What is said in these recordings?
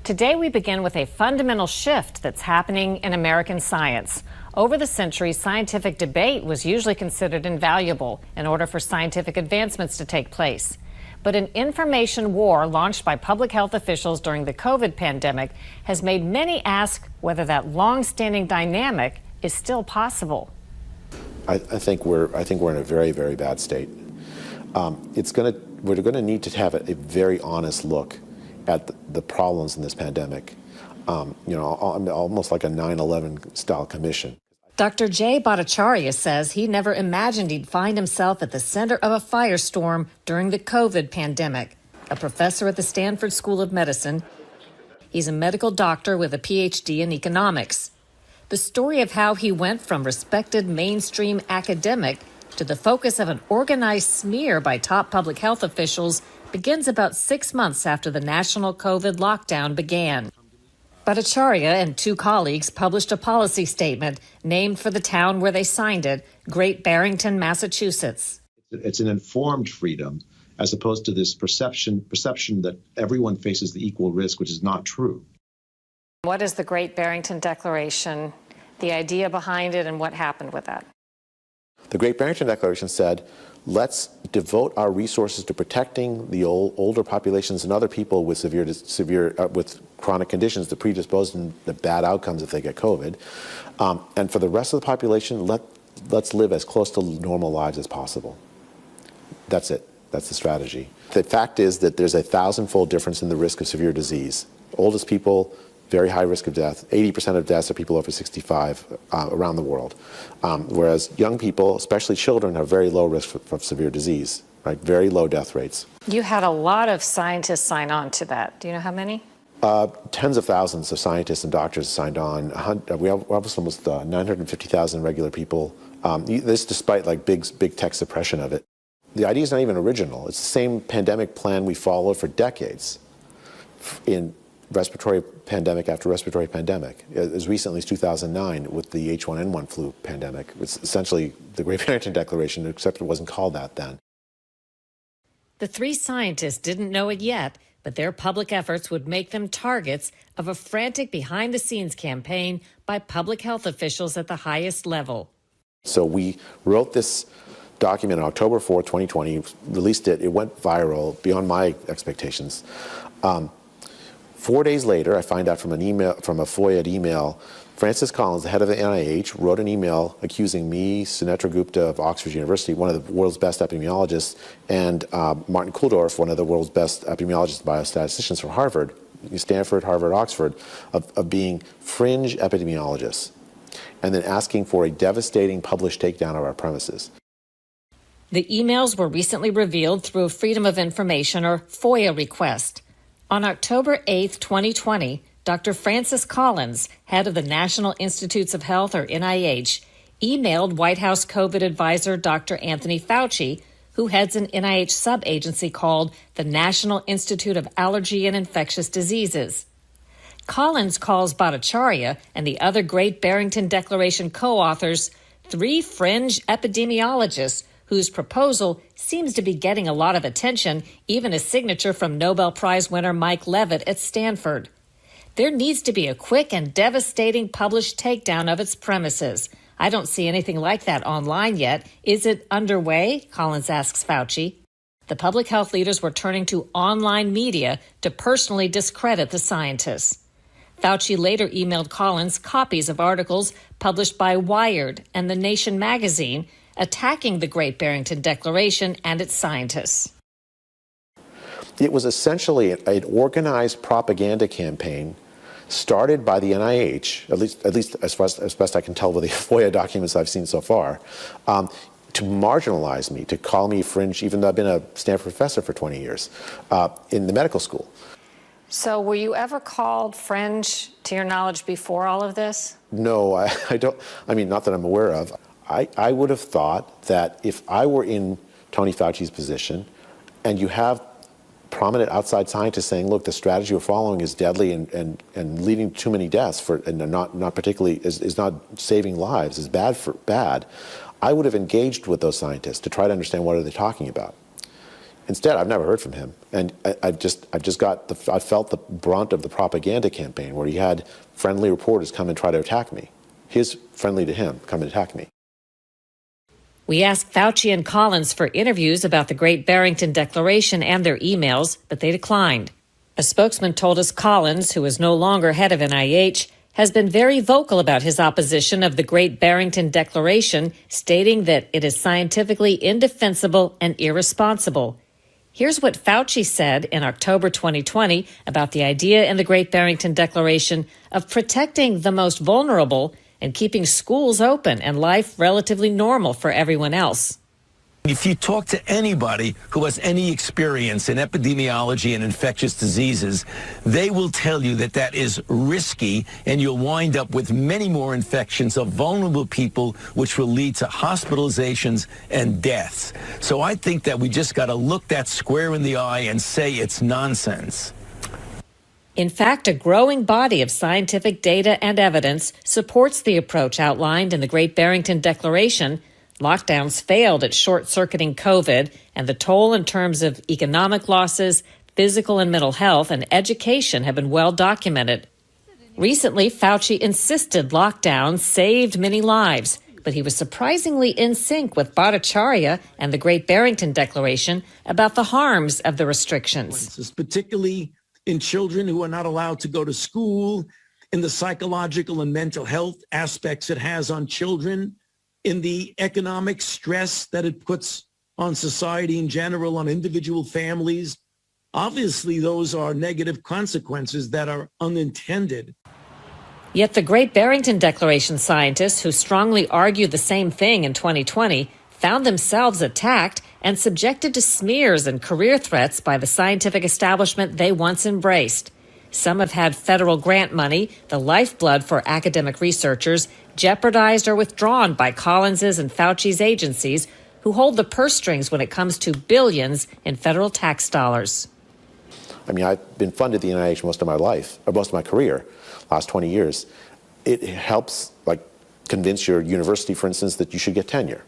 Today we begin with a fundamental shift that's happening in American science. Over the centuries, scientific debate was usually considered invaluable in order for scientific advancements to take place. But an information war launched by public health officials during the COVID pandemic has made many ask whether that long-standing dynamic is still possible. I think we're in a very, very bad state. We're going to need to have a very honest look at the problems in this pandemic, almost like a 9/11 style commission. Dr. Jay Bhattacharya says he never imagined he'd find himself at the center of a firestorm during the COVID pandemic. A professor at the Stanford School of Medicine, he's a medical doctor with a PhD in economics. The story of how he went from respected mainstream academic to the focus of an organized smear by top public health officials begins about 6 months after the national COVID lockdown began. Bhattacharya and two colleagues published a policy statement named for the town where they signed it, Great Barrington, Massachusetts. It's an informed freedom as opposed to this perception that everyone faces the equal risk, which is not true. What is the Great Barrington Declaration, the idea behind it, and what happened with that? The Great Barrington Declaration said, let's devote our resources to protecting the older populations and other people with with chronic conditions that predispose to the bad outcomes if they get COVID. And for the rest of the population, let's live as close to normal lives as possible. That's it. That's the strategy. The fact is that there's a 1,000-fold difference in the risk of severe disease. Oldest people, very high risk of death. 80% of deaths are people over 65 around the world. Whereas young people, especially children, have very low risk of severe disease, right? Very low death rates. You had a lot of scientists sign on to that. Do you know how many? Tens of thousands of scientists and doctors signed on. We have almost 950,000 regular people. This despite big tech suppression of it. The idea is not even original. It's the same pandemic plan we followed for decades in respiratory pandemic after respiratory pandemic, as recently as 2009 with the H1N1 flu pandemic. It's essentially the Great Barrington Declaration, except it wasn't called that then. The three scientists didn't know it yet, but their public efforts would make them targets of a frantic behind-the-scenes campaign by public health officials at the highest level. So we wrote this document on October 4, 2020, released it. It went viral beyond my expectations. 4 days later, I find out from a FOIA email, Francis Collins, the head of the NIH, wrote an email accusing me, Sunetra Gupta of Oxford University, one of the world's best epidemiologists, and Martin Kulldorff, one of the world's best epidemiologists and biostatisticians from Harvard, Stanford, Harvard, Oxford, of being fringe epidemiologists, and then asking for a devastating published takedown of our premises. The emails were recently revealed through a Freedom of Information, or FOIA, request. On October 8, 2020, Dr. Francis Collins, head of the National Institutes of Health, or NIH, emailed White House COVID advisor Dr. Anthony Fauci, who heads an NIH sub-agency called the National Institute of Allergy and Infectious Diseases. Collins calls Bhattacharya and the other Great Barrington Declaration co-authors three fringe epidemiologists whose proposal seems to be getting a lot of attention, even a signature from Nobel Prize winner Mike Levitt at Stanford. There needs to be a quick and devastating published takedown of its premises. I don't see anything like that online yet. Is it underway? Collins asks Fauci. The public health leaders were turning to online media to personally discredit the scientists. Fauci later emailed Collins copies of articles published by Wired and The Nation magazine attacking the Great Barrington Declaration and its scientists. It was essentially an organized propaganda campaign started by the NIH, at least as best I can tell with the FOIA documents I've seen so far, to marginalize me, to call me fringe, even though I've been a Stanford professor for 20 years in the medical school. So were you ever called fringe, to your knowledge, before all of this? No, I don't. I mean, not that I'm aware of. I would have thought that if I were in Tony Fauci's position and you have prominent outside scientists saying, look, the strategy we're following is deadly and leading to too many deaths and not particularly is not saving lives, is bad, I would have engaged with those scientists to try to understand what are they talking about. Instead, I've never heard from him, and I felt the brunt of the propaganda campaign where he had friendly reporters come and try to attack me. His friendly to him come and attack me. We asked Fauci and Collins for interviews about the Great Barrington Declaration and their emails, but they declined. A spokesman told us Collins, who is no longer head of NIH, has been very vocal about his opposition of the Great Barrington Declaration, stating that it is scientifically indefensible and irresponsible. Here's what Fauci said in October 2020 about the idea in the Great Barrington Declaration of protecting the most vulnerable and keeping schools open and life relatively normal for everyone else. If you talk to anybody who has any experience in epidemiology and infectious diseases, they will tell you that that is risky, and you'll wind up with many more infections of vulnerable people, which will lead to hospitalizations and deaths. So I think that we just got to look that square in the eye and say it's nonsense. In fact, a growing body of scientific data and evidence supports the approach outlined in the Great Barrington Declaration. Lockdowns failed at short-circuiting COVID, and the toll in terms of economic losses, physical and mental health, and education have been well documented. Recently, Fauci insisted lockdowns saved many lives, but he was surprisingly in sync with Bhattacharya and the Great Barrington Declaration about the harms of the restrictions. Particularly in children who are not allowed to go to school, in the psychological and mental health aspects it has on children, in the economic stress that it puts on society in general, on individual families. Obviously, those are negative consequences that are unintended. Yet the Great Barrington Declaration scientists who strongly argued the same thing in 2020 found themselves attacked and subjected to smears and career threats by the scientific establishment they once embraced. Some have had federal grant money, the lifeblood for academic researchers, jeopardized or withdrawn by Collins's and Fauci's agencies, who hold the purse strings when it comes to billions in federal tax dollars. I mean, I've been funded at the NIH most of my life, or most of my career, last 20 years. It helps, convince your university, for instance, that you should get tenure.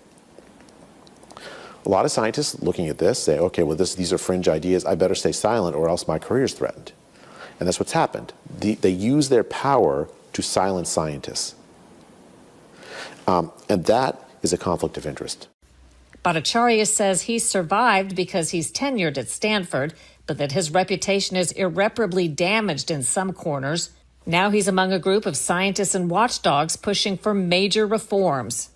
A lot of scientists looking at this say, okay, well, these are fringe ideas. I better stay silent or else my career is threatened. And that's what's happened. They use their power to silence scientists. And that is a conflict of interest. Bhattacharya says he's survived because he's tenured at Stanford, but that his reputation is irreparably damaged in some corners. Now he's among a group of scientists and watchdogs pushing for major reforms.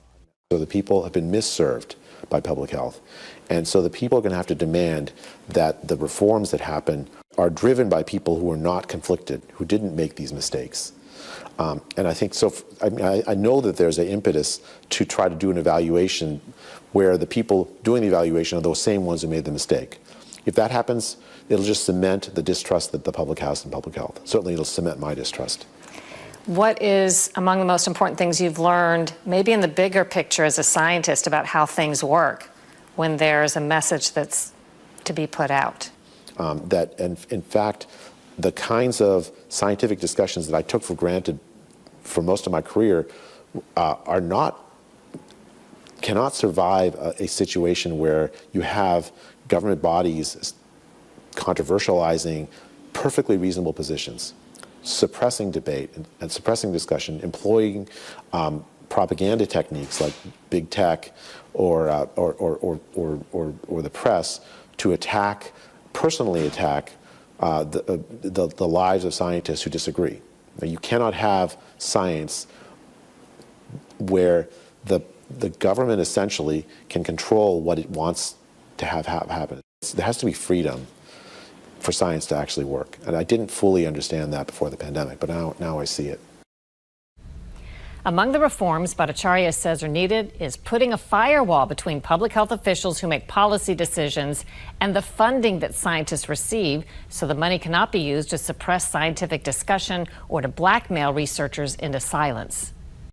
So the people have been misserved by public health. And so the people are going to have to demand that the reforms that happen are driven by people who are not conflicted, who didn't make these mistakes. And I think so. I know that there's an impetus to try to do an evaluation where the people doing the evaluation are those same ones who made the mistake. If that happens, it'll just cement the distrust that the public has in public health. Certainly it'll cement my distrust. What is among the most important things you've learned, maybe in the bigger picture as a scientist, about how things work when there's a message that's to be put out? That, in fact, the kinds of scientific discussions that I took for granted for most of my career cannot survive a situation where you have government bodies controversializing perfectly reasonable positions, suppressing debate and suppressing discussion, employing propaganda techniques like big tech or the press to personally attack the lives of scientists who disagree. Now, you cannot have science where the government essentially can control what it wants to have happen. There has to be freedom for science to actually work. And I didn't fully understand that before the pandemic, but now I see it. Among the reforms Bhattacharya says are needed is putting a firewall between public health officials who make policy decisions and the funding that scientists receive, so the money cannot be used to suppress scientific discussion or to blackmail researchers into silence.